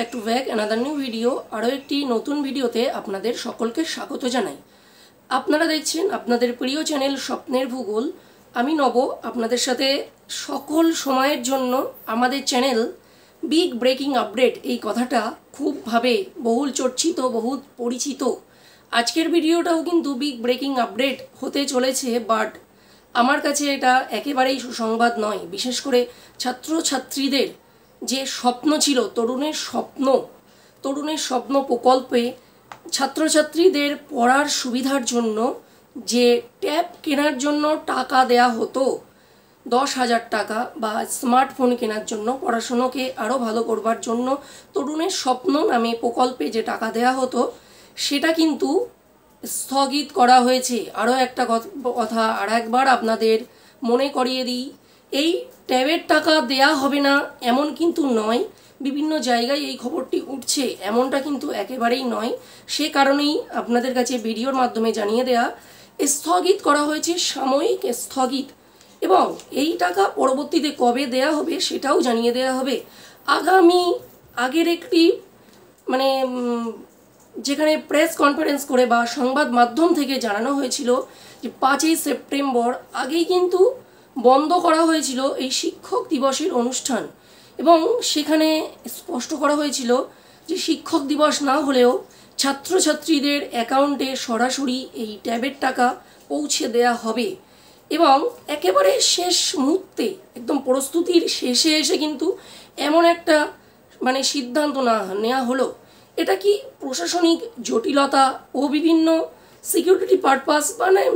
Back to back another new video. আরও একটি নতুন ভিডিওতে আপনাদের সকলকে স্বাগত জানাই। আপনারা দেখছেন আপনাদের প্রিয় চ্যানেল স্বপ্নের ভূগোল। আমি নব, আপনাদের সাথে সকল সময়ের জন্য আমাদের চ্যানেল বিগ ব্রেকিং আপডেট, এই কথাটা খুবভাবে বহুল চর্চিত, বহু পরিচিত। আজকের ভিডিওটাও কিন্তু বিগ ব্রেকিং আপডেট হতে চলেছে, বাট আমার কাছে এটা একেবারেই সুসংবাদ নয়। বিশেষ করে ছাত্রছাত্রীদের যে স্বপ্ন ছিল, তরুণের স্বপ্ন প্রকল্পে ছাত্রছাত্রীদের পড়ার সুবিধার জন্য যে ট্যাব কেনার জন্য টাকা দেয়া হতো 10,000 টাকা, বা স্মার্টফোন কেনার জন্য, পড়াশুনোকে আরও ভালো করবার জন্য তরুণের স্বপ্ন নামে প্রকল্পে যে টাকা দেয়া হতো, সেটা কিন্তু স্থগিত করা হয়েছে। আরও একটা কথা আর একবার আপনাদের মনে করিয়ে দিই, এই ট্যাবের টাকা দেয়া হবে না এমন কিন্তু নয়। বিভিন্ন জায়গায় এই খবরটি উঠছে, এমনটা কিন্তু একেবারেই নয়। সে কারণেই আপনাদের কাছে ভিডিওর মাধ্যমে জানিয়ে দেয়া, স্থগিত করা হয়েছে, সাময়িক স্থগিত। এবং এই টাকা পরবর্তীতে কবে দেয়া হবে সেটাও জানিয়ে দেয়া হবে। আগের একটি যেখানে প্রেস কনফারেন্স করে বা সংবাদ মাধ্যম থেকে জানানো হয়েছিল যে 5ই সেপ্টেম্বর আগেই কিন্তু বন্ধ করা হয়েছিল এই শিক্ষক দিবসের অনুষ্ঠান, এবং সেখানে স্পষ্ট করা হয়েছিল যে শিক্ষক দিবস না হলেও ছাত্রছাত্রীদের অ্যাকাউন্টে সরাসরি এই ট্যাবের টাকা পৌঁছে দেয়া হবে। এবং একেবারে শেষ মুহূর্তে, একদম প্রস্তুতির শেষে এসে কিন্তু এমন একটা সিদ্ধান্ত নেওয়া হলো। এটা কি প্রশাসনিক জটিলতা ও বিভিন্ন সিকিউরিটি পারপাস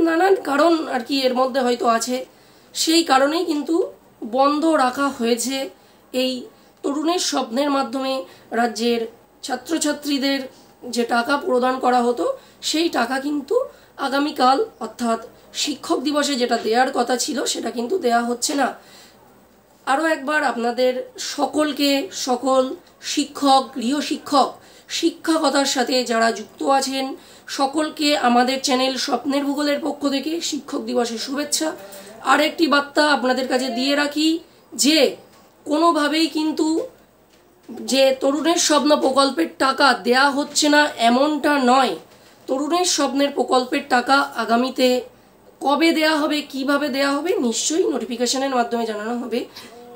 নানান কারণ আর কি এর মধ্যে হয়তো আছে, সেই কারণেই কিন্তু বন্ধ রাখা হয়েছে এই তরুণের স্বপ্নের মাধ্যমে রাজ্যের ছাত্রছাত্রীদের যে টাকা প্রদান করা হতো, সেই টাকা কিন্তু আগামীকাল অর্থাৎ শিক্ষক দিবসে যেটা দেওয়ার কথা ছিল সেটা কিন্তু দেয়া হচ্ছে না। আরও একবার আপনাদের সকলকে, সকল শিক্ষক, গৃহশিক্ষক, শিক্ষকতার সাথে যারা যুক্ত আছেন সকলকে আমাদের চ্যানেল স্বপ্নের ভূগোলের পক্ষ থেকে শিক্ষক দিবসের শুভেচ্ছা। আর একটি বার্তা আপনাদের কাছে দিয়ে রাখি যে কোনোভাবেই কিন্তু যে তরুণের স্বপ্ন প্রকল্পের টাকা দেয়া হচ্ছে না এমনটা নয়। তরুণের স্বপ্নের প্রকল্পের টাকা আগামীতে কবে দেয়া হবে, কিভাবে দেয়া হবে, নিশ্চয়ই নোটিফিকেশনের মাধ্যমে জানানো হবে।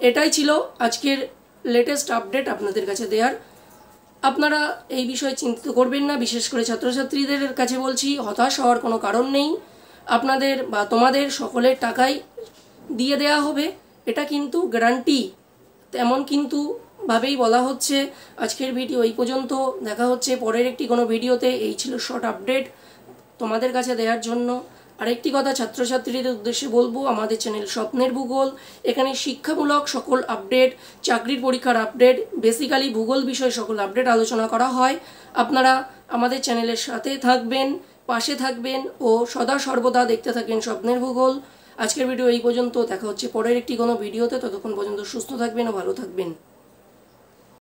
এটাই ছিল আজকের লেটেস্ট আপডেট আপনাদের কাছে দেওয়ার। আপনারা এই বিষয়ে চিন্তিত করবেন না। বিশেষ করে ছাত্রছাত্রীদের কাছে বলছি, হতাশ হওয়ার কোনো কারণ নেই। আপনাদের বা তোমাদের সকলের টাকাই দিয়ে দেয়া হবে, এটা কিন্তু গ্যারান্টি। তেমন কিন্তু ভাবেই বলা হচ্ছে। আজকের ভিডিও এই পর্যন্ত, দেখা হচ্ছে পরের একটি কোনো ভিডিওতে। এই ছিল শর্ট আপডেট তোমাদের কাছে দেওয়ার জন্য। আরেকটি কথা ছাত্রছাত্রীদের উদ্দেশ্যে বলবো, আমাদের চ্যানেল স্বপ্নের ভূগোল, এখানে শিক্ষামূলক সকল আপডেট, চাকরির পরীক্ষার আপডেট, বেসিক্যালি ভূগোল বিষয়ে সকল আপডেট আলোচনা করা হয়। আপনারা আমাদের চ্যানেলের সাথে থাকবেন, পাশে থাকবেন ও সদা সর্বদা দেখতে থাকবেন স্বপ্নের ভূগোল। আজকের ভিডিও এই পর্যন্ত, দেখা হচ্ছে পরের একটি কোনো ভিডিওতে। ততক্ষণ পর্যন্ত সুস্থ থাকবেন ও ভালো থাকবেন।